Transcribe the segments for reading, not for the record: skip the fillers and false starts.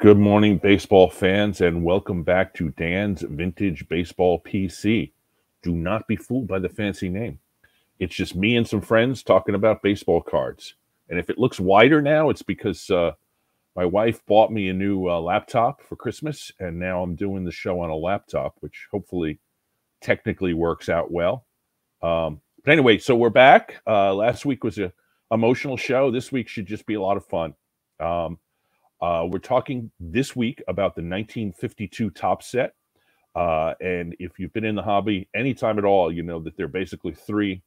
Good morning, baseball fans, and welcome back to Dan's Vintage Baseball PC. Do not be fooled by the fancy name. It's just me and some friends talking about baseball cards. And if it looks wider now, it's because my wife bought me a new laptop for Christmas, and now I'm doing the show on a laptop, which hopefully technically works out well. But anyway, so we're back. Last week was an emotional show. This week should just be a lot of fun. We're talking this week about the 1952 top set. And if you've been in the hobby anytime at all, you know that there are basically three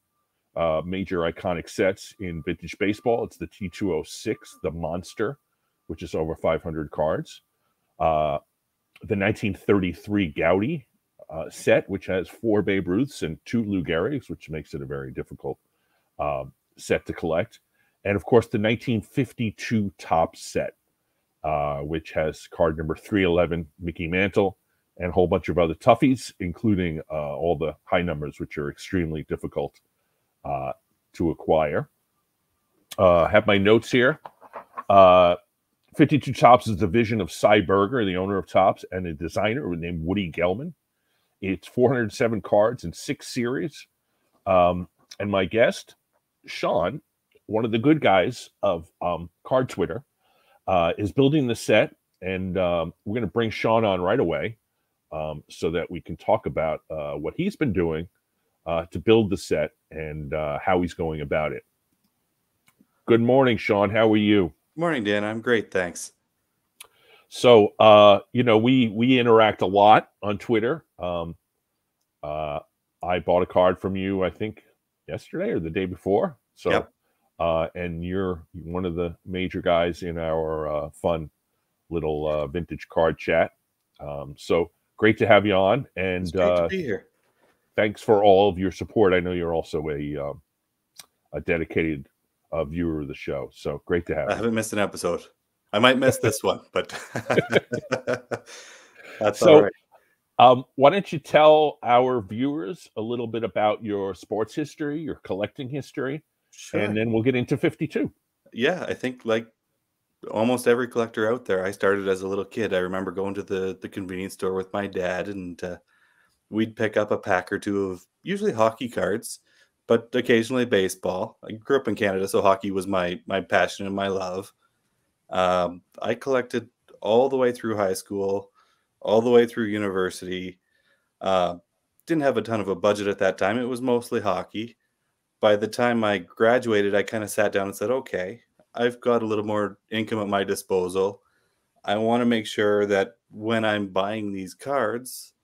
major iconic sets in vintage baseball. It's the T206, the Monster, which is over 500 cards. The 1933 Gowdy set, which has 4 Babe Ruths and 2 Lou Gehrig's, which makes it a very difficult set to collect. And, of course, the 1952 top set, which has card number 311, Mickey Mantle, and a whole bunch of other toughies, including all the high numbers, which are extremely difficult to acquire. Have my notes here. 52 Topps is the vision of Cy Berger, the owner of Topps, and a designer named Woody Gelman. It's 407 cards in 6 series. And my guest, Sean, one of the good guys of Card Twitter, is building the set, and we're going to bring Sean on right away so that we can talk about what he's been doing to build the set and how he's going about it. Good morning, Sean. How are you? Morning, Dan. I'm great, thanks. So, we interact a lot on Twitter. I bought a card from you, I think, yesterday or the day before. So. Yep. And you're one of the major guys in our fun little vintage card chat. So great to have you on. And it's great to be here. Thanks for all of your support. I know you're also a dedicated viewer of the show. So great to have you. I haven't missed an episode. I might miss this one, but that's so, all right. Why don't you tell our viewers a little bit about your sports history, your collecting history? Sure. And then we'll get into 52. Yeah, I think like almost every collector out there, I started as a little kid. I remember going to the convenience store with my dad, and we'd pick up a pack or two of usually hockey cards, but occasionally baseball. I grew up in Canada, so hockey was my passion and my love. I collected all the way through high school, all the way through university. Didn't have a ton of a budget at that time. It was mostly hockey. By the time I graduated, I kind of sat down and said, okay, I've got a little more income at my disposal. I want to make sure that when I'm buying these cards,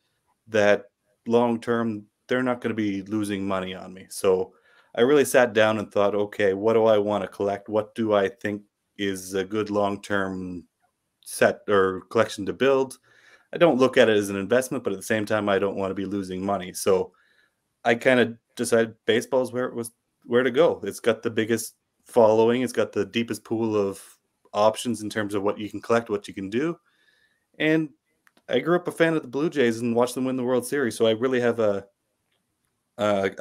that long-term, they're not going to be losing money on me. So I really sat down and thought, okay, what do I want to collect? What do I think is a good long-term set or collection to build? I don't look at it as an investment, but at the same time, I don't want to be losing money. So I kind of decided baseball is where to go. It's got the biggest following. It's got the deepest pool of options in terms of what you can collect, what you can do. And I grew up a fan of the Blue Jays and watched them win the World Series. So I really have a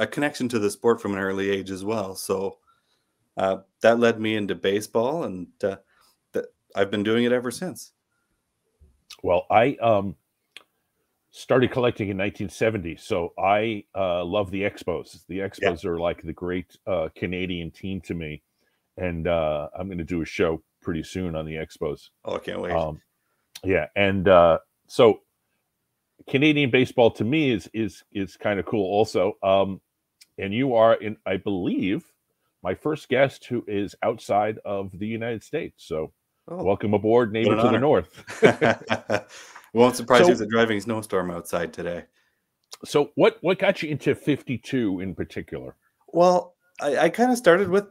connection to the sport from an early age as well. So that led me into baseball, and I've been doing it ever since. Well, I started collecting in 1970, so I love the Expos. The Expos are like the great Canadian team to me, and I'm going to do a show pretty soon on the Expos. Oh, I can't wait. Yeah, and so Canadian baseball to me is kind of cool also. And you are, I believe, my first guest who is outside of the United States. So welcome aboard, neighbor to the north. Won't surprise you, the driving snowstorm outside today. So what got you into 52 in particular? Well, I kind of started with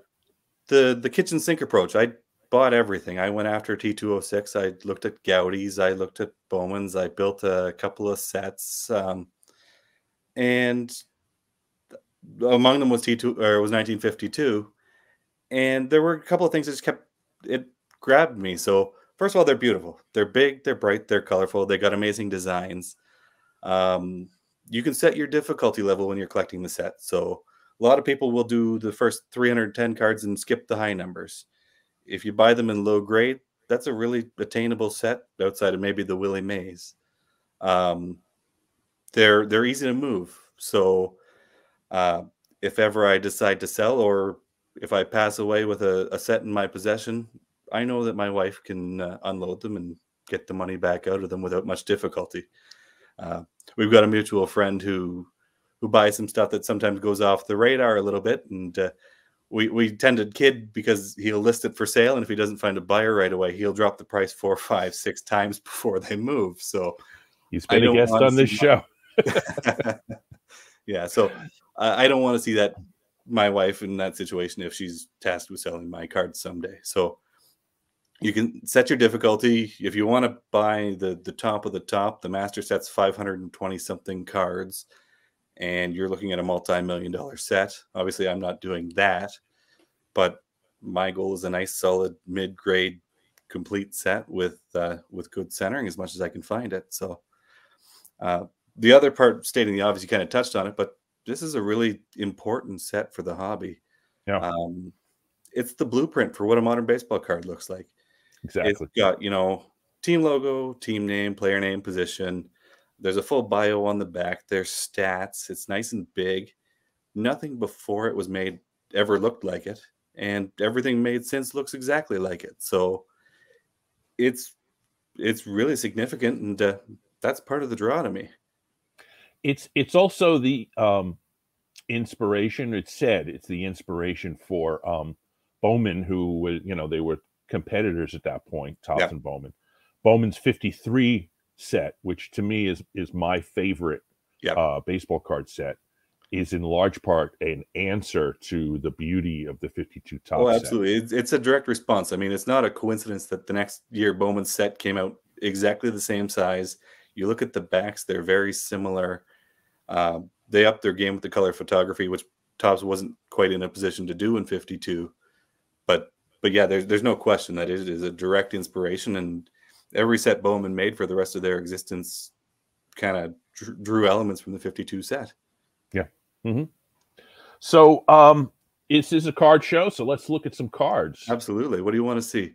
the kitchen sink approach. I bought everything. I went after T206. I looked at Gowdy's. I looked at Bowman's. I built a couple of sets. And among them was was 1952. And there were a couple of things that just grabbed me. So first of all, they're beautiful. They're big, they're bright, they're colorful. They got amazing designs. You can set your difficulty level when you're collecting the set. So a lot of people will do the first 310 cards and skip the high numbers. If you buy them in low grade, that's a really attainable set outside of maybe the Willie Mays. They're easy to move. So if ever I decide to sell, or if I pass away with a set in my possession, I know that my wife can unload them and get the money back out of them without much difficulty. Uh, we've got a mutual friend who buys some stuff that sometimes goes off the radar a little bit, and we tend to kid because he'll list it for sale, and if he doesn't find a buyer right away, he'll drop the price 4, 5, 6 times before they move. So He's I been a don't guest want on to this see show. yeah, so I don't want to see that my wife in that situation if she's tasked with selling my cards someday. So you can set your difficulty. If you want to buy the top of the top, the master set's 520 something cards, and you're looking at a multi-million-dollar set. Obviously, I'm not doing that, but my goal is a nice, solid, mid-grade, complete set with good centering as much as I can find it. So the other part, stating the obvious, you kind of touched on it, but this is a really important set for the hobby. Yeah, It's the blueprint for what a modern baseball card looks like. It's exactly. got, team logo, team name, player name, position. There's a full bio on the back. There's stats. It's nice and big. Nothing before it was made ever looked like it, and everything made since looks exactly like it. So it's really significant, and that's part of the draw to me. It's also the inspiration. It's said it's the inspiration for Bowman, who was, they were competitors at that point, Topps Yeah. and Bowman. Bowman's 53 set, which to me is my favorite baseball card set, is in large part an answer to the beauty of the 52 Topps. Oh, absolutely. It's a direct response. I mean, it's not a coincidence that the next year Bowman's set came out exactly the same size. You look at the backs, they're very similar. They upped their game with the color photography, which Topps wasn't quite in a position to do in 52. But yeah, there's no question that it is a direct inspiration, and every set Bowman made for the rest of their existence kind of drew elements from the 52 set. Yeah. Mm-hmm. So this is a card show, so let's look at some cards. Absolutely. What do you want to see?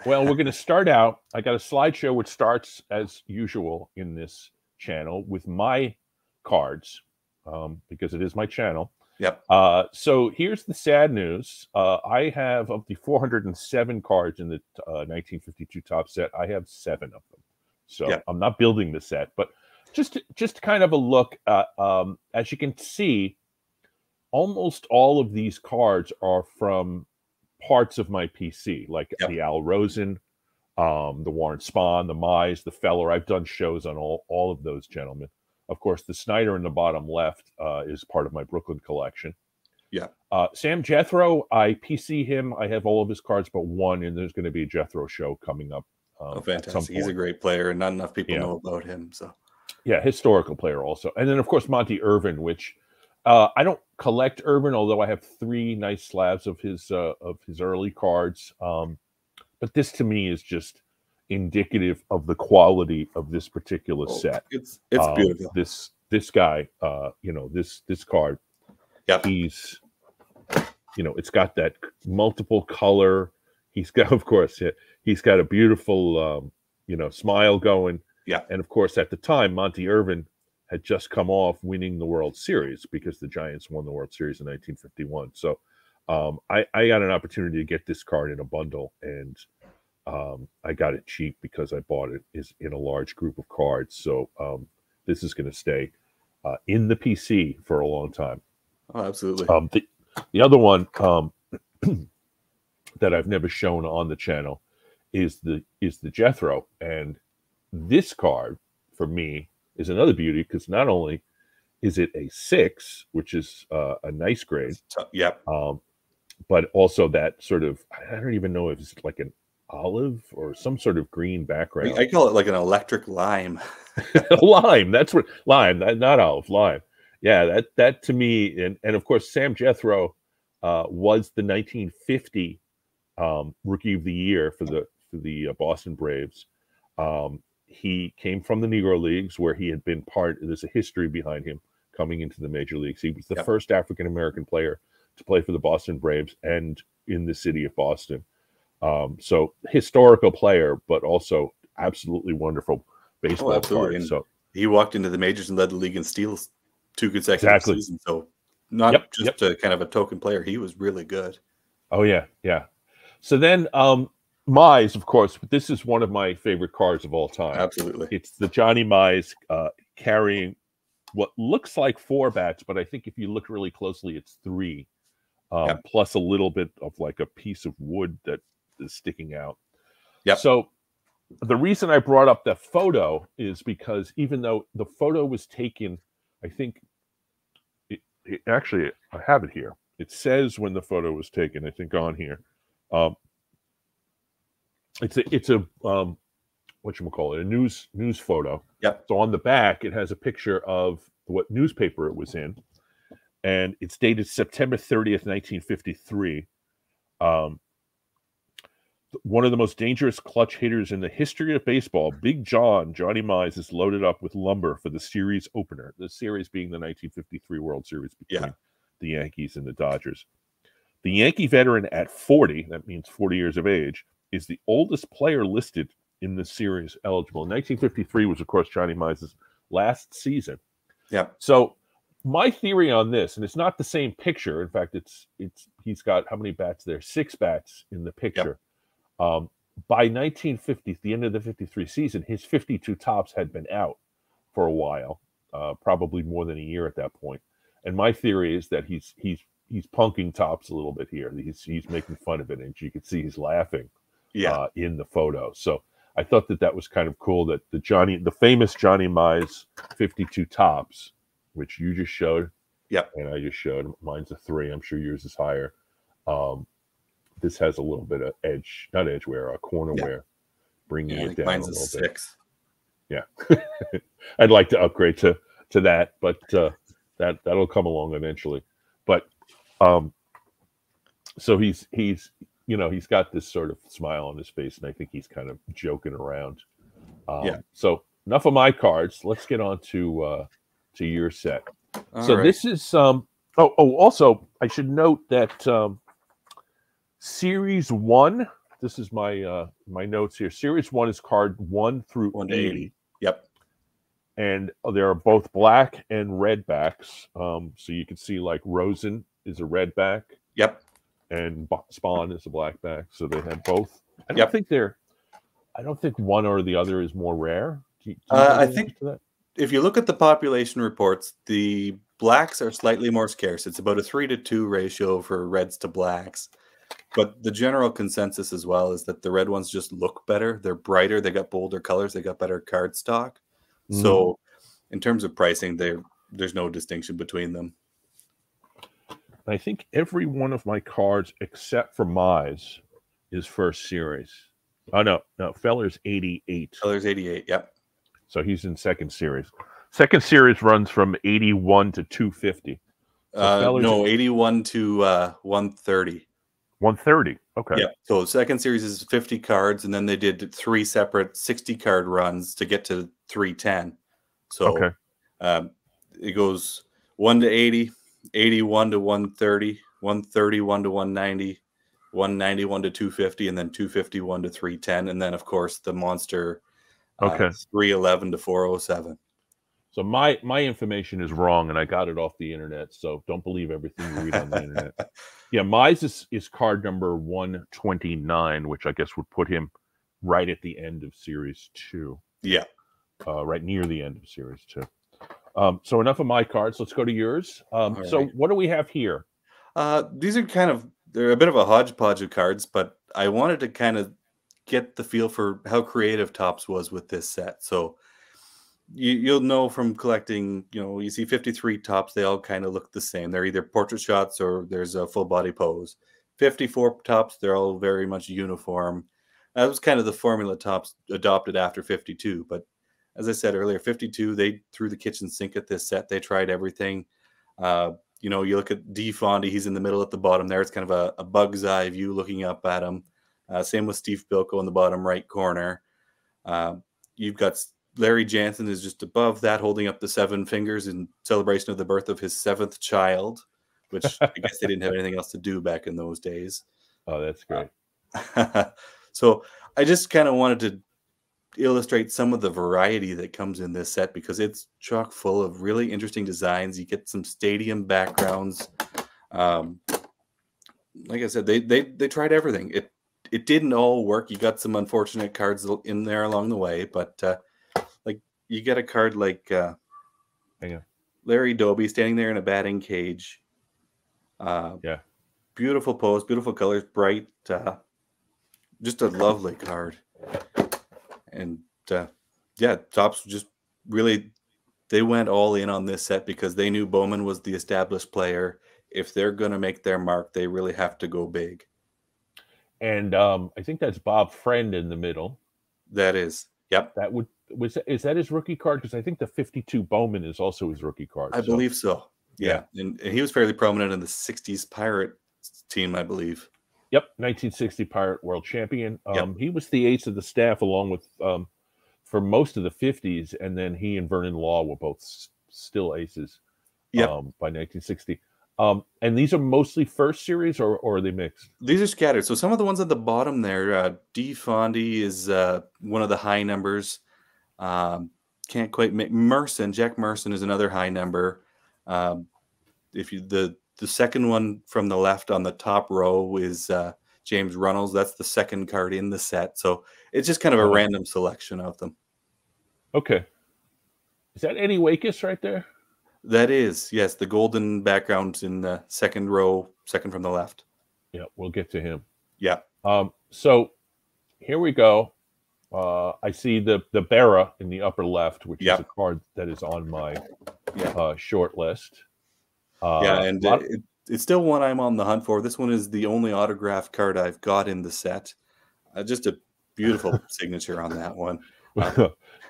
Well, we're going to start out. I got a slideshow which starts as usual in this channel with my cards, because it is my channel. Yep. So here's the sad news. I have, of the 407 cards in the 1952 Topps set, I have 7 of them. So I'm not building the set, but just kind of a look at, as you can see, almost all of these cards are from parts of my PC, like the Al Rosen, the Warren Spahn, the Mize, the Feller. I've done shows on all of those gentlemen. Of course, the Snyder in the bottom left is part of my Brooklyn collection. Yeah. Sam Jethro, I PC him. I have all of his cards but one, and there's going to be a Jethro show coming up. Oh, fantastic. He's a great player, and not enough people know about him. So, yeah, historical player also. And then, of course, Monty Irvin, which I don't collect Irvin, although I have 3 nice slabs of his early cards. But this, to me, is just indicative of the quality of this particular set. It's beautiful. This guy, this card. Yep. He's, it's got that multiple color. He's got, of course, he's got a beautiful, smile going. Yeah. And of course, at the time, Monty Irvin had just come off winning the World Series, because the Giants won the World Series in 1951. So I got an opportunity to get this card in a bundle, and I got it cheap because I bought it in a large group of cards. So this is going to stay in the PC for a long time. Oh, absolutely. The other one that I've never shown on the channel is the Jethro, and this card for me is another beauty, because not only is it a 6, which is a nice grade, but also that sort of, I don't even know if it's like an olive or some sort of green background. I call it like an electric lime. Lime, that's what, lime, not olive, lime. Yeah, that to me, and of course Sam Jethro was the 1950 Rookie of the Year for the Boston Braves. He came from the Negro Leagues, where he had been there's a history behind him coming into the major leagues. He was the first African-American player to play for the Boston Braves and in the city of Boston. So historical player, but also absolutely wonderful Oh, baseball absolutely. card. And So he walked into the majors and led the league in steals 2 consecutive exactly. seasons. So Yep. not Yep. just a kind of a token player. He was really good. Oh yeah. Yeah. So then, Mize, of course, this is one of my favorite cards of all time. Absolutely. It's the Johnny Mize carrying what looks like 4 bats, but I think if you look really closely, it's 3, Yep. plus a little bit of like a piece of wood that is sticking out. Yep. So the reason I brought up that photo is because even though the photo was taken, I think actually I have it here. It says when the photo was taken. I think on here. It's a whatchamacallit, a news photo. Yep. So on the back, it has a picture of what newspaper it was in, and it's dated September 30th, 1953. One of the most dangerous clutch hitters in the history of baseball, Big John, Johnny Mize, is loaded up with lumber for the series opener. The series being the 1953 World Series between the Yankees and the Dodgers. The Yankee veteran at 40, that means 40 years of age, is the oldest player listed in the series eligible. 1953 was, of course, Johnny Mize's last season. Yeah. So my theory on this, and it's not the same picture. In fact, he's got how many bats there? 6 bats in the picture. By 1950, the end of the 53 season, his 52 tops had been out for a while, probably more than a year at that point. And my theory is that he's punking tops a little bit here. He's making fun of it, and you can see he's laughing in the photo. So I thought that was kind of cool that the famous Johnny Mize 52 tops, which you just showed, and I just showed. Mine's a 3. I'm sure yours is higher. This has a little bit of not edge wear, corner wear, bringing it down a little bit. 6. Yeah, I'd like to upgrade to that, but that'll come along eventually. But so he's got this sort of smile on his face, and I think he's kind of joking around. So enough of my cards. Let's get on to your set. So this is also I should note that Series 1. This is my my notes here. Series 1 is card 1 through 80. Yep. And there are both black and red backs. So you can see like Rosen is a red back. Yep. And Spawn is a black back. So they have both. I don't think one or the other is more rare. I think if you look at the population reports, the blacks are slightly more scarce. It's about a 3-to-2 ratio for reds to blacks. But the general consensus as well is that the red ones just look better. They're brighter. They got bolder colors. They got better card stock. So in terms of pricing, there's no distinction between them. I think every one of my cards except for Mize is first series. Oh, no. Feller's 88. Feller's 88, yep. So he's in second series. Second series runs from 81 to 250. No, 81 to 130. 130. Okay. Yeah. So the second series is 50 cards, and then they did 3 separate 60-card runs to get to 310. So it goes 1 to 80, 81 to 130, 131 to 190, 191 to 250, and then 251 to 310, and then of course the monster 311 to 407. So my information is wrong, and I got it off the internet. So don't believe everything you read on the internet. Yeah, Mize is card number 129, which I guess would put him right at the end of Series 2. Yeah. Right near the end of Series 2. So enough of my cards. Let's go to yours. So what do we have here? These are they're a bit of a hodgepodge of cards, but I wanted to kind of get the feel for how creative Topps was with this set. So you'll know from collecting, you see 53 Topps, they all kind of look the same. They're either portrait shots or there's a full body pose. 54 Topps, they're all very much uniform. That was kind of the formula Topps adopted after 52. But as I said earlier, 52, they threw the kitchen sink at this set. They tried everything. You look at D. Fondy, he's in the middle at the bottom there. It's kind of a bug's eye view looking up at him. Same with Steve Bilko in the bottom right corner. You've got Larry Jansen is just above that, holding up the 7 fingers in celebration of the birth of his 7th child, which I guess they didn't have anything else to do back in those days. Oh, that's great. So I just kind of wanted to illustrate some of the variety that comes in this set because it's chock full of really interesting designs. You get some stadium backgrounds. Um, like I said, they tried everything. It didn't all work. You got some unfortunate cards in there along the way, but like you get a card like Larry Doby standing there in a batting cage. Yeah. Beautiful pose, beautiful colors, bright. Just a lovely card. And yeah, Topps just really, they went all in on this set because they knew Bowman was the established player. If they're going to make their mark, they really have to go big. And I think that's Bob Friend in the middle. That is, yep. Is that his rookie card? Because I think the 52 Bowman is also his rookie card. I believe so. Yeah. And he was fairly prominent in the 60s Pirate team, I believe. Yep, 1960 Pirate World Champion. Yep. He was the ace of the staff along with for most of the 50s, and then he and Vernon Law were both still aces by 1960. And these are mostly first series, or are they mixed? These are scattered. So some of the ones at the bottom there, D. Fondy is one of the high numbers. Can't quite make Merson. Jack Merson is another high number. If you the second one from the left on the top row is James Runnels. That's the second card in the set. So it's just kind of a random selection of them. Okay. Is that Eddie Wakis right there? That is, yes. The golden background in the second row, second from the left. Yeah, we'll get to him. Yeah. So here we go. I see the Berra in the upper left, which is a card that is on my short list. And it's still one I'm on the hunt for. This one is the only autograph card I've got in the set. Just a beautiful signature on that one.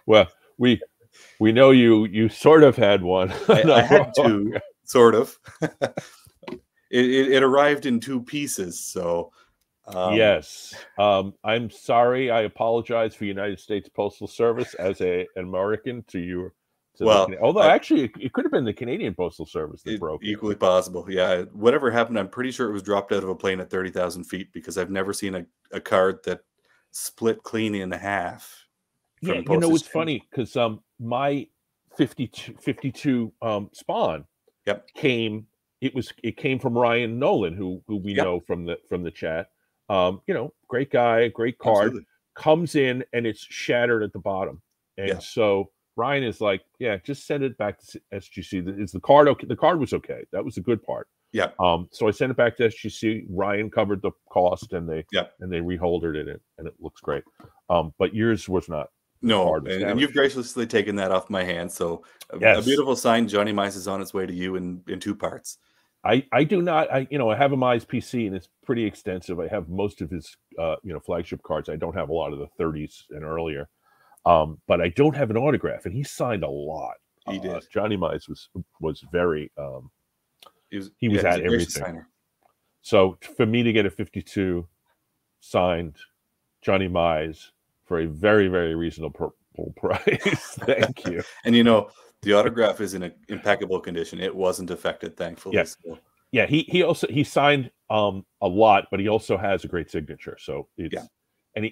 Well, we know you sort of had one. I had two, sort of. It arrived in two pieces, so. Yes. I'm sorry. I apologize for United States Postal Service as an American to you. Although actually it could have been the Canadian Postal Service that broke it. Equally possible. Yeah. Whatever happened, I'm pretty sure it was dropped out of a plane at 30,000 feet because I've never seen a card that split clean in half. Yeah, it's funny because my 52 Spawn came from Ryan Nolan, who we know from the chat. Great guy, great card. Absolutely. Comes in and it's shattered at the bottom, and so Ryan is like, just send it back to SGC. Is the card okay? The card was okay. That was a good part. Yeah. So I sent it back to SGC. Ryan covered the cost, and they reholdered it, and it looks great. But yours was not. No, and you've graciously taken that off my hands. So a beautiful sign. Johnny Mize is on its way to you in two parts. I do not. I have a Mize PC, and it's pretty extensive. I have most of his flagship cards. I don't have a lot of the 30s and earlier. But I don't have an autograph, and he signed a lot. He did. Johnny Mize was very. He was at everything. Signer. So for me to get a 52 signed Johnny Mize for a very, very reasonable price, thank you. And the autograph is in impeccable condition. It wasn't affected, thankfully. Yes. Yeah. He signed a lot, but he also has a great signature. So it's.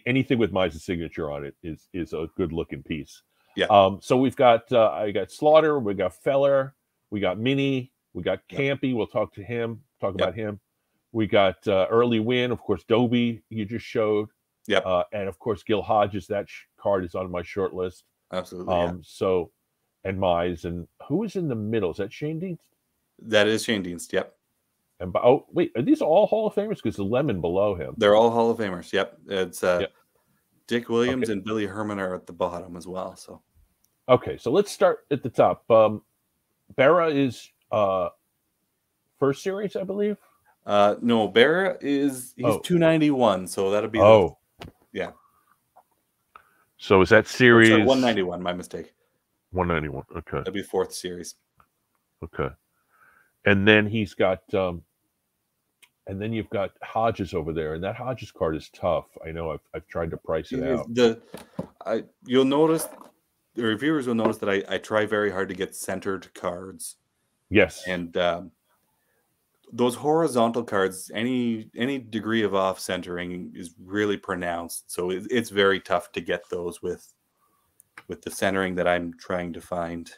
Anything with Mize's signature on it is a good looking piece. Yeah. So we've got I got Slaughter, we got Feller, we got Minnie, we got Campy. We'll talk about him. We got Early Win, of course. Doby you just showed. Yeah. And of course Gil Hodges. That card is on my short list. Absolutely. So and Mize, and who is in the middle? Is that Shane Dienst? That is Shane Dienst. Yep. And wait, are these all Hall of Famers? Because the lemon below him. They're all Hall of Famers. Yep. It's Dick Williams and Billy Herman are at the bottom as well. So okay, so let's start at the top. Berra is first series, I believe. No, Berra he's 291, so that'll be yeah. So is that series 191? My mistake. 191. Okay. That'd be fourth series. Okay. And then he's got and then you've got Hodges over there, and that Hodges card is tough. I know I've tried to price it out. You'll notice, the reviewers will notice that I try very hard to get centered cards. Yes. And those horizontal cards, any degree of off centering is really pronounced. So it's very tough to get those with the centering that I'm trying to find.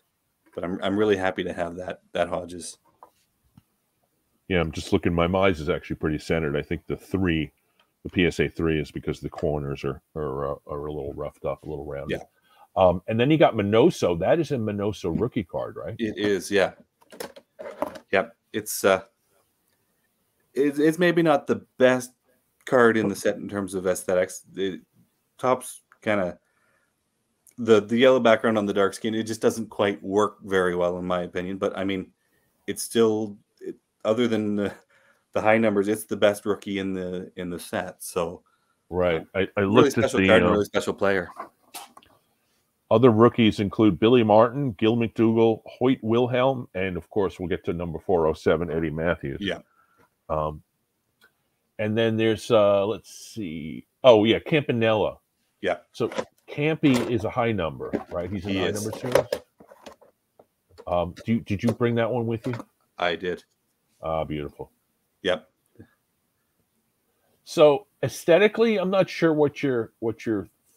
But I'm really happy to have that Hodges. Yeah, I'm just looking. My Mize is actually pretty centered. I think the PSA 3 is because the corners are a little roughed up, a little rounded. Yeah. And then you got Minoso. That is a Minoso rookie card, right? It is, yeah. Yep. It's maybe not the best card in the set in terms of aesthetics. The top's kind of the yellow background on the dark skin. It just doesn't quite work very well, in my opinion. But I mean, it's still other than the high numbers, it's the best rookie in the set. So right, I really looked special at the card and really special player. Other rookies include Billy Martin, Gil McDougall, Hoyt Wilhelm, and of course we'll get to number 407, Eddie Matthews. Yeah. And then there's let's see. Oh yeah, Campanella. Yeah. So Campy is a high number, right? He's a high number series. Did you bring that one with you? I did. Beautiful. Yep. So aesthetically, I'm not sure what your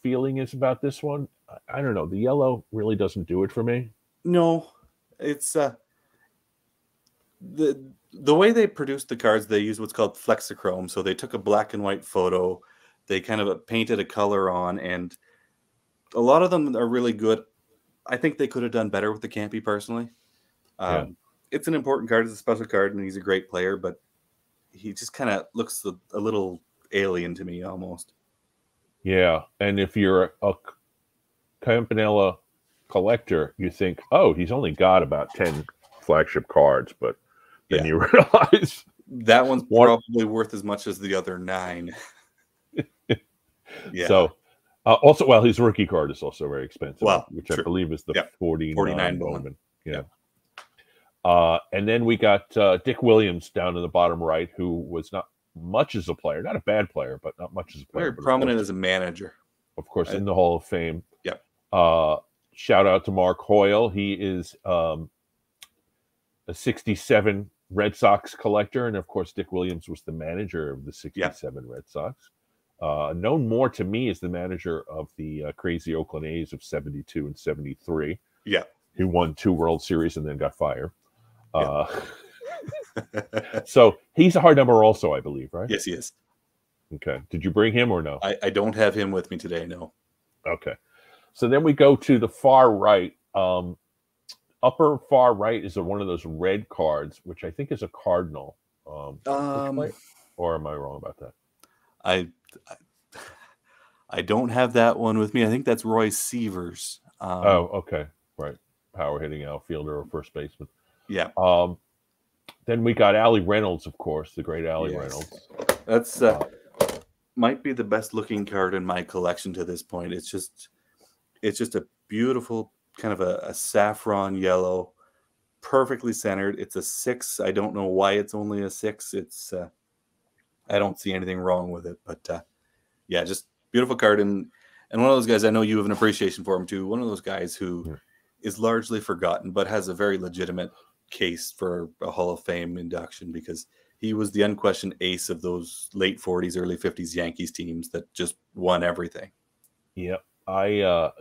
feeling is about this one. I don't know. The yellow really doesn't do it for me. No, it's the way they produced the cards, they used what's called flexichrome. So they took a black and white photo, they kind of painted a color on, and a lot of them are really good. I think they could have done better with the Campy personally. It's an important card. It's a special card, and he's a great player, but he just kind of looks a little alien to me almost. Yeah, and if you're a Campanella collector, you think, oh, he's only got about 10 flagship cards, but then you realize that one's probably worth as much as the other 9. Yeah. So also, well, his rookie card is also very expensive, which true. I believe is the 49 Bowman. Yeah. And then we got Dick Williams down in the bottom right, who was not much as a player, not a bad player, but not much as a player. Very prominent as a manager. Of course, in the Hall of Fame. Yep. Shout out to Mark Hoyle. He is a 67 Red Sox collector. And of course, Dick Williams was the manager of the 67 Red Sox. Known more to me as the manager of the crazy Oakland A's of 72 and 73. Yeah. Who won 2 World Series and then got fired. So he's a hard number also, I believe, right? Yes, he is. Okay. Did you bring him or no? I don't have him with me today, no. Okay. So then we go to the far right. Upper far right is one of those red cards, which I think is a cardinal. Or am I wrong about that? I don't have that one with me. I think that's Roy Sievers. Okay. Right. Power hitting outfielder or first baseman. Yeah. Then we got Allie Reynolds, of course, the great Allie Reynolds. That's might be the best looking card in my collection to this point. It's just a beautiful kind of a saffron yellow, perfectly centered. It's a 6. I don't know why it's only a 6. It's I don't see anything wrong with it, but just beautiful card, and one of those guys, I know you have an appreciation for him too. One of those guys who is largely forgotten, but has a very legitimate case for a Hall of Fame induction because he was the unquestioned ace of those late 40s, early 50s Yankees teams that just won everything. Yeah,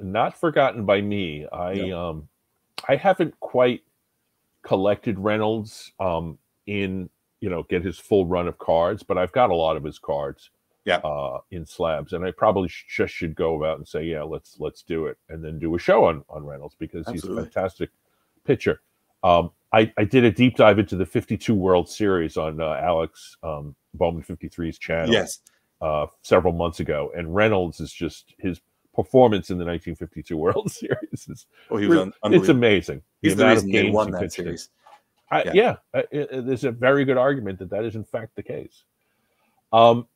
not forgotten by me. I haven't quite collected Reynolds in get his full run of cards, but I've got a lot of his cards in slabs, and I probably just should go out and say, let's do it, and then do a show on Reynolds because he's a fantastic pitcher. I did a deep dive into the 52 World Series on Alex Bowman 53's channel several months ago, and Reynolds is just his performance in the 1952 World Series is it's amazing. He's the reason they won that series. There's a very good argument that is in fact the case.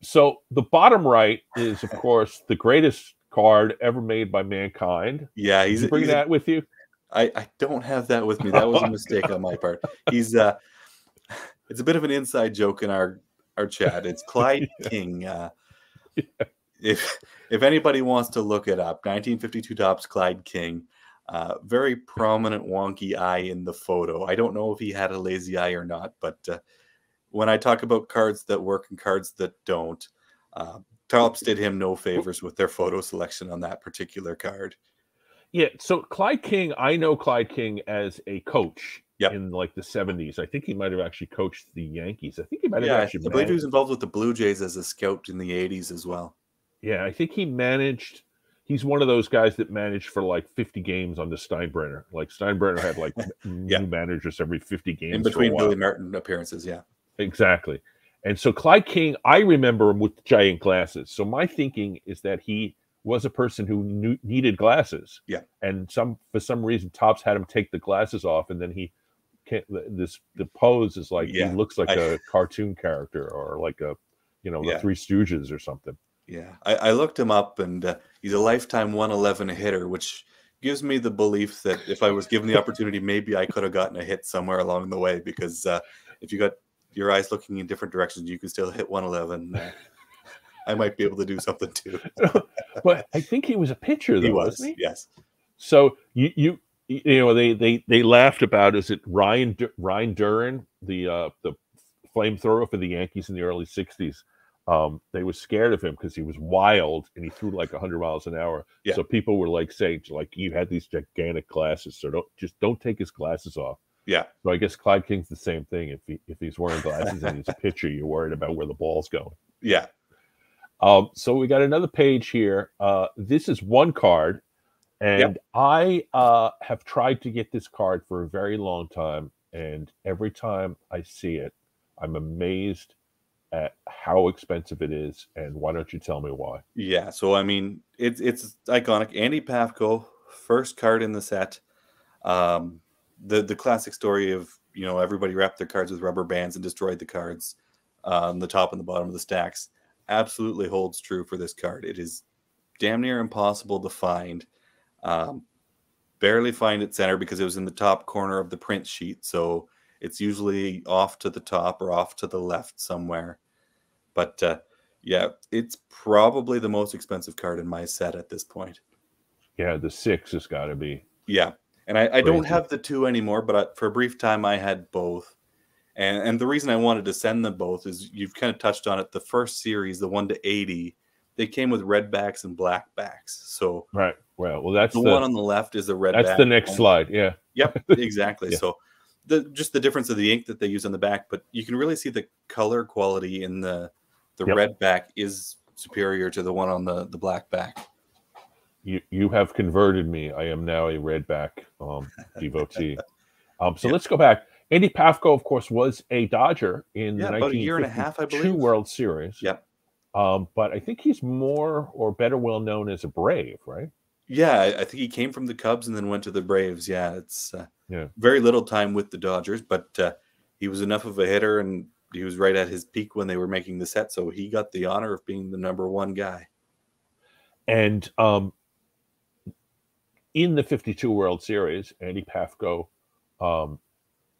So the bottom right is, of course, the greatest card ever made by mankind. Yeah, Did you bring that with you? I don't have that with me. That was a mistake on my part. He's it's a bit of an inside joke in our chat. It's Clyde King. If anybody wants to look it up, 1952 Topps Clyde King. Very prominent wonky eye in the photo. I don't know if he had a lazy eye or not, but when I talk about cards that work and cards that don't, Topps did him no favors with their photo selection on that particular card. Yeah, so Clyde King, I know Clyde King as a coach Yep. in like the 70s. I think he might have actually coached the Yankees. I think he might have Yeah, actually I believe he was managed. involved with the Blue Jays as a scout in the 80s as well. Yeah, I think he managed. He's one of those guys that managed for like 50 games on the Steinbrenner. Like Steinbrenner had like Yeah. new managers every 50 games In for a between while. Billy Martin appearances, yeah. Exactly. And so Clyde King, I remember him with giant glasses. So my thinking is that he was a person who needed glasses. Yeah. And for some reason, Topps had him take the glasses off, and then the pose is like he looks like a cartoon character or like a, the Three Stooges or something. Yeah, I looked him up, and he's a lifetime 111 hitter, which gives me the belief that if I was given the opportunity, maybe I could have gotten a hit somewhere along the way. Because if you got your eyes looking in different directions, you can still hit 111. I might be able to do something too. But I think he was a pitcher, though, wasn't he? Yes. So they laughed about, is it Ryan Duran, the flamethrower for the Yankees in the early 60s? They were scared of him because he was wild and he threw like 100 miles an hour. Yeah. So people were like saying, like, you had these gigantic glasses, so don't take his glasses off. Yeah. So I guess Clyde King's the same thing. If he's wearing glasses and he's a pitcher, you're worried about where the ball's going. Yeah. So we got another page here. This is one card, and I have tried to get this card for a very long time, and every time I see it, I'm amazed at how expensive it is. And why don't you tell me why? Yeah, so I mean, it's iconic. Andy Pafko, first card in the set. The classic story of, everybody wrapped their cards with rubber bands and destroyed the cards on the top and the bottom of the stacks. Absolutely holds true for this card. It is damn near impossible to find. Barely find it center because it was in the top corner of the print sheet. So it's usually off to the top or off to the left somewhere. But yeah, it's probably the most expensive card in my set at this point. Yeah, the 6 has got to be. Yeah, and I don't have the 2 anymore, but for a brief time I had both. And the reason I wanted to send them both is, you've kind of touched on it. The first series, the 1 to 80, they came with red backs and black backs. So right. Well, that's the one on the left is the red. That's the next slide. Yeah. Yep. Exactly. Yeah. So just the difference of the ink that they use on the back, but you can really see the color quality in the red back is superior to the one on the black back. You have converted me. I am now a red back devotee. So let's go back. Andy Pafko, of course, was a Dodger in the about a year and a half, I believe. World Series. Yep. But I think he's more or better well known as a Brave, right? Yeah, I think he came from the Cubs and then went to the Braves. Yeah, it's very little time with the Dodgers, but he was enough of a hitter, and he was right at his peak when they were making the set, so he got the honor of being the #1 guy. And in the 52 World Series, Andy Pafko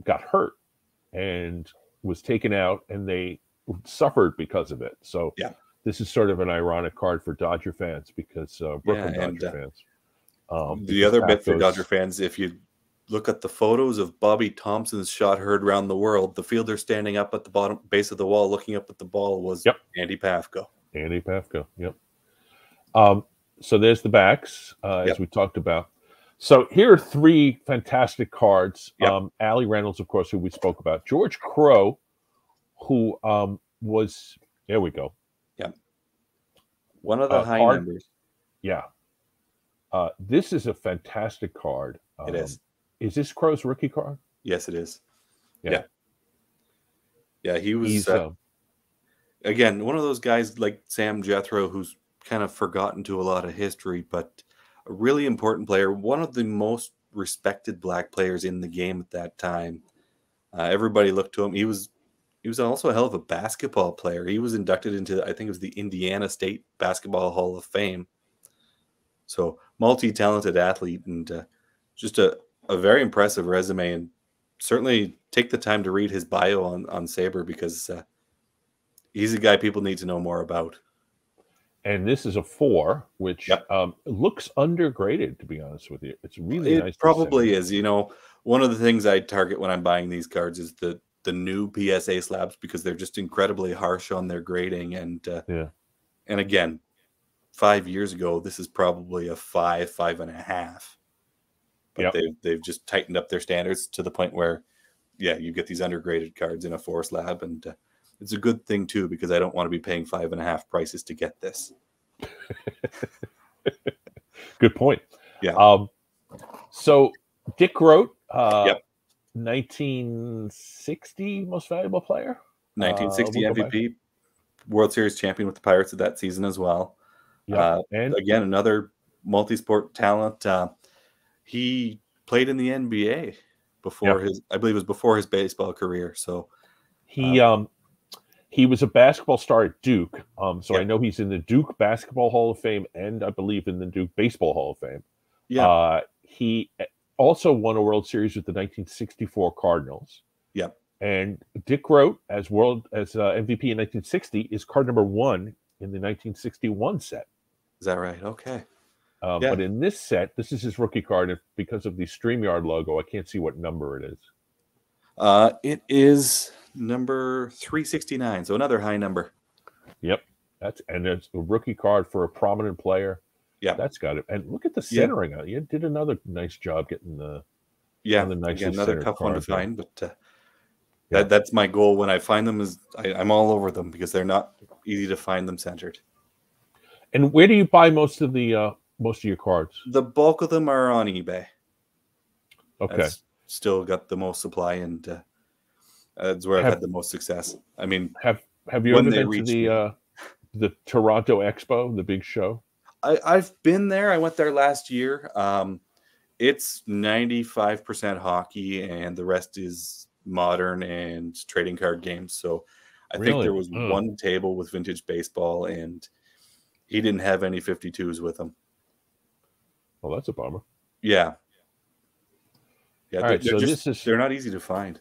got hurt and was taken out, and they suffered because of it. So this is sort of an ironic card for Dodger fans, because Brooklyn Dodger fans. The other bit for Dodger fans, if you look at the photos of Bobby Thompson's shot heard around the world, the fielder standing up at the bottom base of the wall looking up at the ball was Andy Pafko. Andy Pafko, yep. So there's the backs, as we talked about. So here are 3 fantastic cards. Allie Reynolds, of course, who we spoke about. George Crow, who was, there we go. Yeah. One of the high numbers. Yeah. This is a fantastic card. It is. Is this Crow's rookie card? Yes, it is. Yeah. Yeah, he was, again, one of those guys like Sam Jethro, who's kind of forgotten to a lot of history, but a really important player, one of the most respected black players in the game at that time. Everybody looked to him. He was also a hell of a basketball player. He was inducted into, I think it was the Indiana State Basketball Hall of Fame. So multi-talented athlete, and just a very impressive resume. And certainly take the time to read his bio on Saber, because he's a guy people need to know more about. And this is a 4, which looks undergraded, to be honest with you. It's really nice. It probably is. One of the things I target when I'm buying these cards is the new PSA slabs because they're just incredibly harsh on their grading. And again, 5 years ago, this is probably a 5.5. But they've just tightened up their standards to the point where, you get these undergraded cards in a 4 slab, and it's a good thing too because I don't want to be paying 5.5 prices to get this. Good point. Yeah. So Dick wrote, 1960 most valuable player, 1960 MVP, World Series champion with the Pirates of that season as well. And again, another multi-sport talent. He played in the NBA before I believe it was before his baseball career. So he was a basketball star at Duke. I know he's in the Duke Basketball Hall of Fame, and I believe in the Duke Baseball Hall of Fame. He also won a World Series with the 1964 Cardinals. And Dick wrote as MVP in 1960 is card number 1 in the 1961 set. Is that right? Okay. But in this set, this is his rookie card. And because of the StreamYard logo, I can't see what number it is. It is number 369, so another high number. Yep. It's a rookie card for a prominent player. Yeah. That's got it. And look at the centering. You did another nice job getting the another tough one to find, but that's my goal when I find them is I'm all over them because they're not easy to find them centered. And where do you buy most of your cards? The bulk of them are on eBay. Okay. That's still got the most supply, and that's where I've had the most success. I mean, have you ever been to the Toronto Expo, the big show? I've been there. I went there last year. It's 95% hockey, and the rest is modern and trading card games. So I think there was one table with vintage baseball, and he didn't have any 52s with him. Well, that's a bummer. Yeah. All right, they're not easy to find.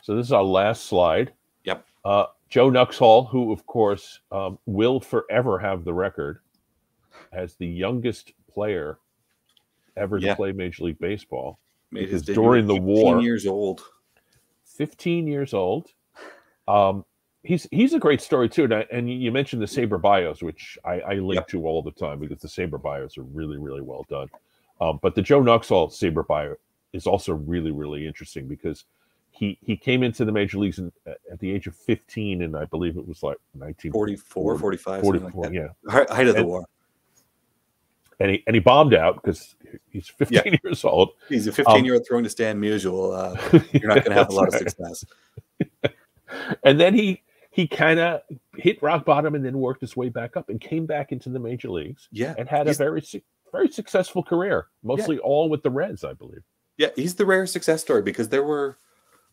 So this is our last slide. Yep. Joe Nuxhall, who of course will forever have the record as the youngest player ever to play Major League Baseball. Made his debut during the war. 15 years old. 15 years old. He's a great story too. And you mentioned the Saber bios, which I link to all the time because the Saber bios are really, really well done. But the Joe Nuxhall Saber bio is also really, really interesting because he came into the major leagues at the age of 15, and I believe it was like 1944, 45. 44, like height of the war. And he bombed out because he's 15 years old. He's a 15-year-old throwing to Stan Musial. You're not going to have a lot of success. And then he kind of hit rock bottom and then worked his way back up and came back into the major leagues. And had a very successful career, mostly all with the Reds, I believe. Yeah, he's the rare success story because there were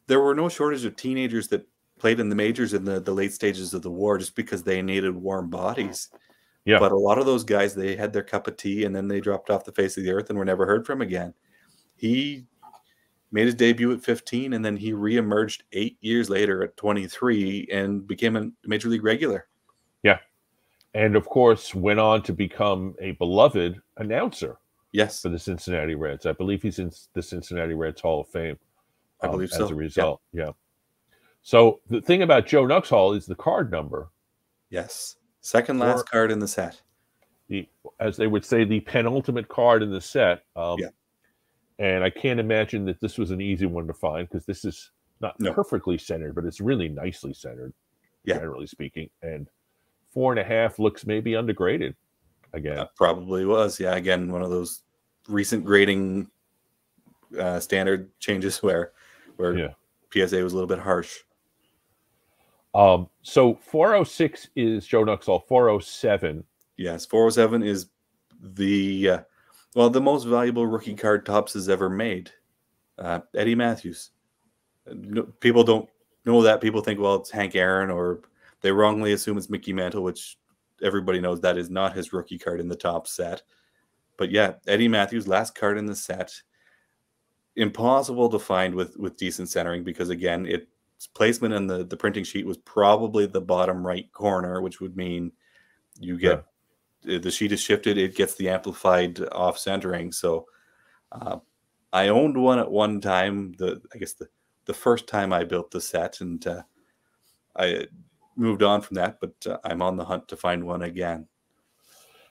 no shortage of teenagers that played in the majors in the late stages of the war just because they needed warm bodies. Yeah. But a lot of those guys, they had their cup of tea and then they dropped off the face of the earth and were never heard from again. He made his debut at 15 and then he reemerged 8 years later at 23 and became a major league regular. Yeah. And of course went on to become a beloved announcer. Yes. For the Cincinnati Reds. I believe he's in the Cincinnati Reds Hall of Fame. I believe so. As a result. Yeah. So the thing about Joe Nuxhall is the card number. Yes. Second last card in the set. As they would say, the penultimate card in the set. And I can't imagine that this was an easy one to find because this is not perfectly centered, but it's really nicely centered, generally speaking. And 4.5 looks maybe undergraded again. Probably was. Yeah. Again, one of those recent grading standard changes where PSA was a little bit harsh. So 406 is Joe Nuxhall. 407. Yes, 407 is the most valuable rookie card Topps has ever made. Eddie Matthews. People don't know that. People think, well, it's Hank Aaron, or they wrongly assume it's Mickey Mantle, which everybody knows that is not his rookie card in the Topps set. But yeah, Eddie Matthews, last card in the set. Impossible to find with decent centering because, again, its placement in the printing sheet was probably the bottom right corner, which would mean you get the sheet is shifted, it gets the amplified off centering. So I owned one at one time, I guess the the first time I built the set, and I moved on from that, but I'm on the hunt to find one again.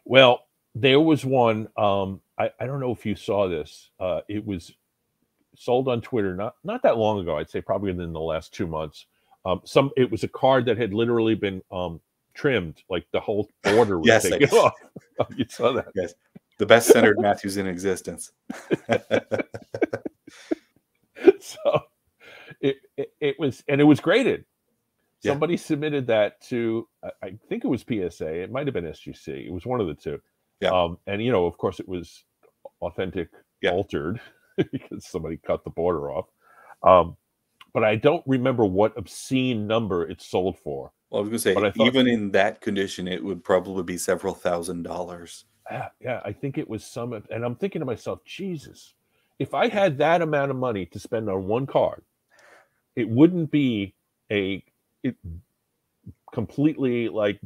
Well, there was one. I don't know if you saw this. It was sold on Twitter not that long ago. I'd say probably within the last 2 months. It was a card that had literally been trimmed, like the whole border was Yes, taken off. You saw that? Yes, the best centered Matthews in existence. So it was graded. Yeah. Somebody submitted that to, I think it was PSA. It might have been SGC. It was one of the two. Yeah. And of course, it was authentic altered because somebody cut the border off. But I don't remember what obscene number it sold for. Well, I was going to say, even in that condition, it would probably be several $1,000s. Yeah, I think it was some, and I'm thinking to myself, Jesus, if I had that amount of money to spend on one card, it wouldn't be completely like,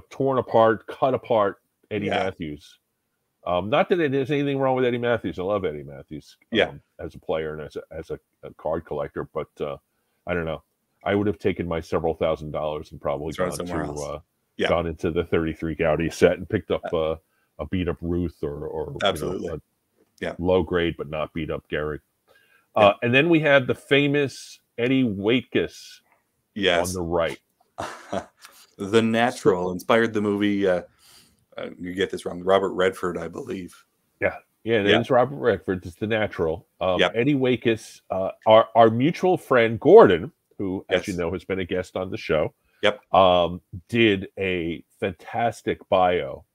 torn apart, cut apart Eddie Matthews. Not that there's anything wrong with Eddie Matthews. I love Eddie Matthews as a player and as a card collector, but I don't know. I would have taken my several $1,000s and probably gone into the 33 Gaudi set and picked up a beat up Ruth or absolutely low grade but not beat up Gehrig. And then we have the famous Eddie Waitkus on the right. The Natural inspired the movie. You get this wrong. Robert Redford, I believe. Yeah, it's Robert Redford. It's The Natural. Eddie Waitkus, our mutual friend Gordon, who, as you know, has been a guest on the show. Did a fantastic bio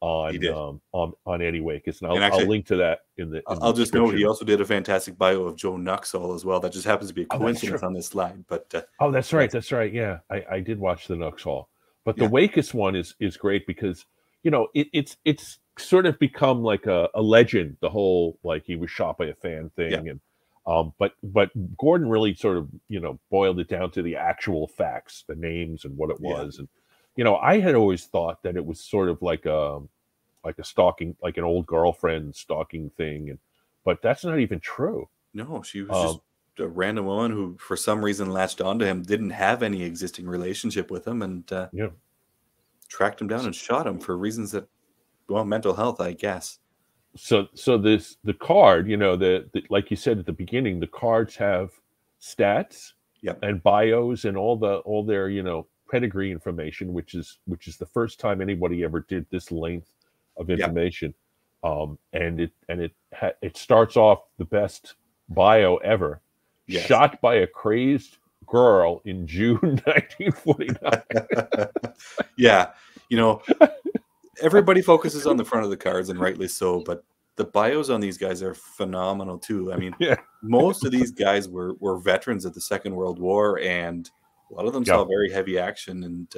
on Eddie Waitkus, and I'll link to that in the. I'll just note he also did a fantastic bio of Joe Nuxhall as well. That just happens to be a coincidence on this slide, but that's right. That's right. Yeah, I did watch the Nuxhall, but the Waitkus one is great because it's sort of become like a legend. The whole like he was shot by a fan thing, and but Gordon really sort of boiled it down to the actual facts, the names and what it was, and I had always thought that it was sort of like a stalking, like an old girlfriend stalking thing, but that's not even true. No, she was just a random woman who, for some reason, latched onto him, didn't have any existing relationship with him, and tracked him down and shot him for reasons that, mental health, I guess. So the card, like you said at the beginning, the cards have stats and bios and all their pedigree information, which is the first time anybody ever did this length of information. And it starts off the best bio ever. Shot by a crazed girl in June 1949. Everybody focuses on the front of the cards, and rightly so, but the bios on these guys are phenomenal too. I mean, most of these guys were veterans of the Second World War, and a lot of them saw very heavy action. And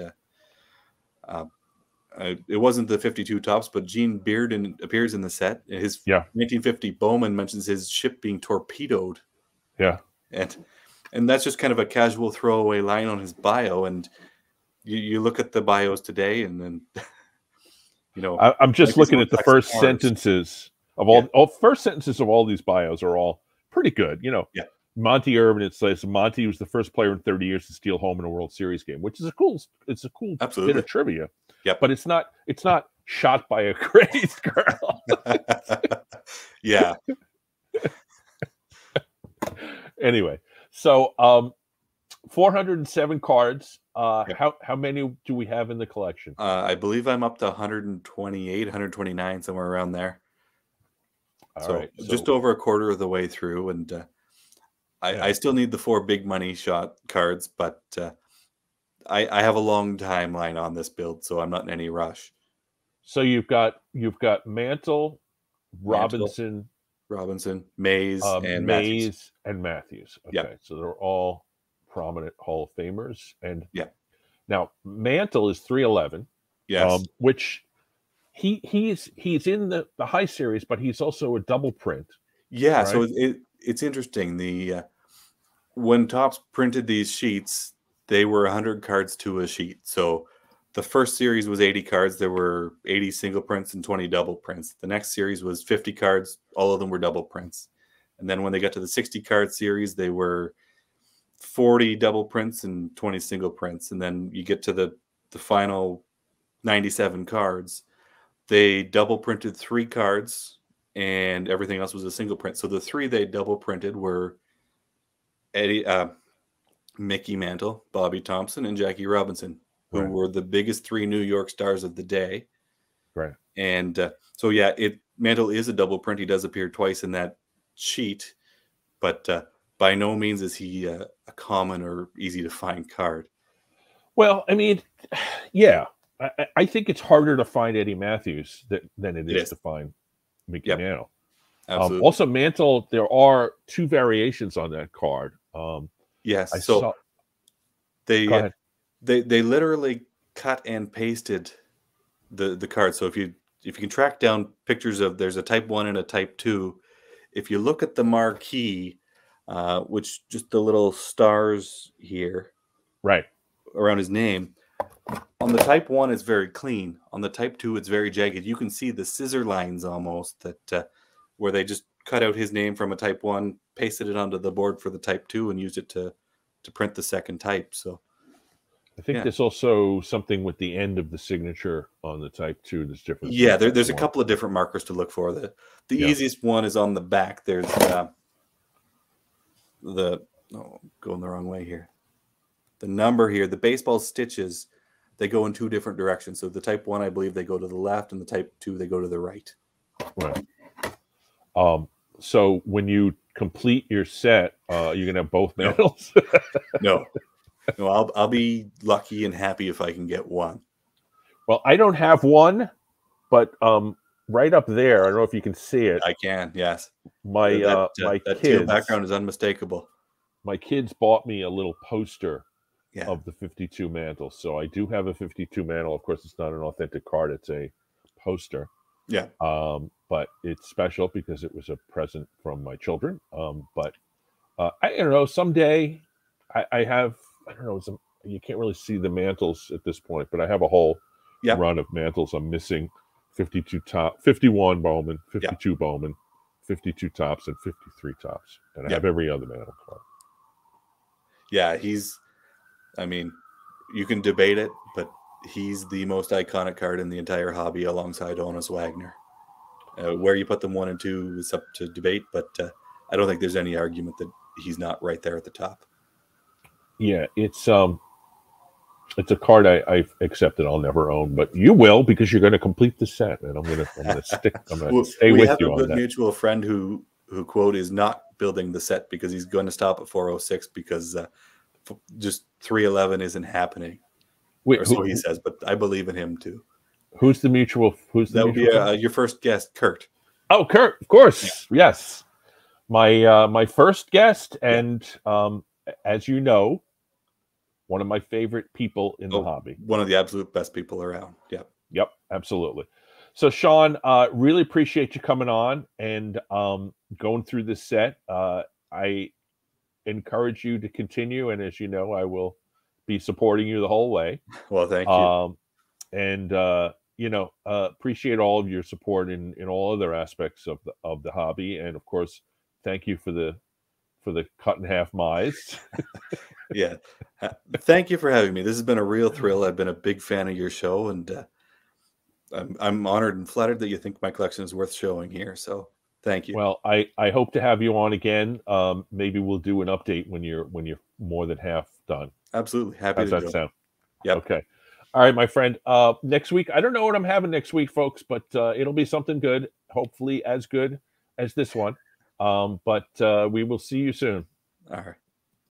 it wasn't the 52 tops, but Gene Bearden appears in the set. His 1950 Bowman mentions his ship being torpedoed. And that's just kind of a casual throwaway line on his bio. And you look at the bios today, and then I'm just looking at the first sentences of all first sentences of all these bios are all pretty good. Monty Irvin, it says Monty was the first player in 30 years to steal home in a World Series game, which is a cool bit of trivia. But it's not shot by a crazed girl. Anyway, so 407 cards. How many do we have in the collection? I believe I'm up to 128, 129, somewhere around there. So just over a quarter of the way through, and I still need the 4 big money shot cards, but I have a long timeline on this build, so I'm not in any rush. So you've got Mantle, Robinson, Mays, and Matthews. Okay, so they're all prominent Hall of Famers, and now Mantle is 311. Which he's in the high series, but he's also a double print. Right? So it's interesting. When Topps printed these sheets, they were 100 cards to a sheet. So the first series was 80 cards. There were 80 single prints and 20 double prints. The next series was 50 cards. All of them were double prints. And then when they got to the 60 card series, they were 40 double prints and 20 single prints. And then you get to the final 97 cards, they double printed 3 cards and everything else was a single print. So the 3 they double printed were Mickey Mantle, Bobby Thompson, and Jackie Robinson, who were the biggest 3 New York stars of the day. Right. And so, yeah, Mantle is a double print. He does appear twice in that sheet, but by no means is he a common or easy to find card. Well, I mean, yeah, I think it's harder to find Eddie Matthews than it is to find Mickey Mantle. Absolutely. Also, Mantle, there are 2 variations on that card. Yes. I saw. They literally cut and pasted the card. So if you can track down pictures of, there's a type 1 and a type 2. If you look at the marquee, which just the little stars here, right, around his name, on the type 1 it's very clean. On the type 2 it's very jagged. You can see the scissor lines almost that where they just cut out his name from a type 1, pasted it onto the board for the type 2, and used it to print the second type. So I think there's also something with the end of the signature on the type 2 that's different. Yeah, there's a couple of different markers to look for. The easiest one is on the back. There's going the wrong way here. The number here, the baseball stitches, they go in 2 different directions. So the type 1, I believe, they go to the left, and the type 2, they go to the right. Right. So when you complete your set, you're gonna have both mantles? No, I'll be lucky and happy if I can get one. Well, I don't have one, but right up there, I don't know if you can see it. I can, yes. My that kids, background is unmistakable. My kids bought me a little poster of the 52 mantle. So I do have a 52 mantle. Of course, it's not an authentic card. It's a poster. Yeah. But it's special because it was a present from my children. But I don't know, someday I have, I don't know, you can't really see the mantles at this point, but I have a whole run of mantles. I'm missing 51 Bowman, 52 Bowman, 52 tops, and 53 tops. And I have every other mantle card. Yeah, I mean, you can debate it, but he's the most iconic card in the entire hobby alongside Honus Wagner. Where you put them 1 and 2 is up to debate, but I don't think there's any argument that he's not right there at the top. Yeah, it's a card I've accepted I'll never own, but you will, because you're going to complete the set, and I'm going to stay with you on that. We have a good mutual friend who quote is not building the set because he's going to stop at 406 because just 311 isn't happening. Wait, so he says, but I believe in him too. Who's the mutual? That would be your first guest, Kurt. Oh, Kurt, of course, yes. My first guest, and as you know, one of my favorite people in the hobby. One of the absolute best people around. Yep, absolutely. So, Sean, really appreciate you coming on and going through this set. I encourage you to continue, and as you know, I will be supporting you the whole way. Well, thank you. And appreciate all of your support in all other aspects of the hobby, and of course, thank you for the cut in half mice. Yeah, thank you for having me. This has been a real thrill. I've been a big fan of your show, and I'm honored and flattered that you think my collection is worth showing here. So thank you. Well, I hope to have you on again. Maybe we'll do an update when you're more than half done. Absolutely. Happy How's to that sound? Yep. Okay. All right, my friend. Next week, I don't know what I'm having next week, folks, but it'll be something good. Hopefully as good as this one. But we will see you soon. All right.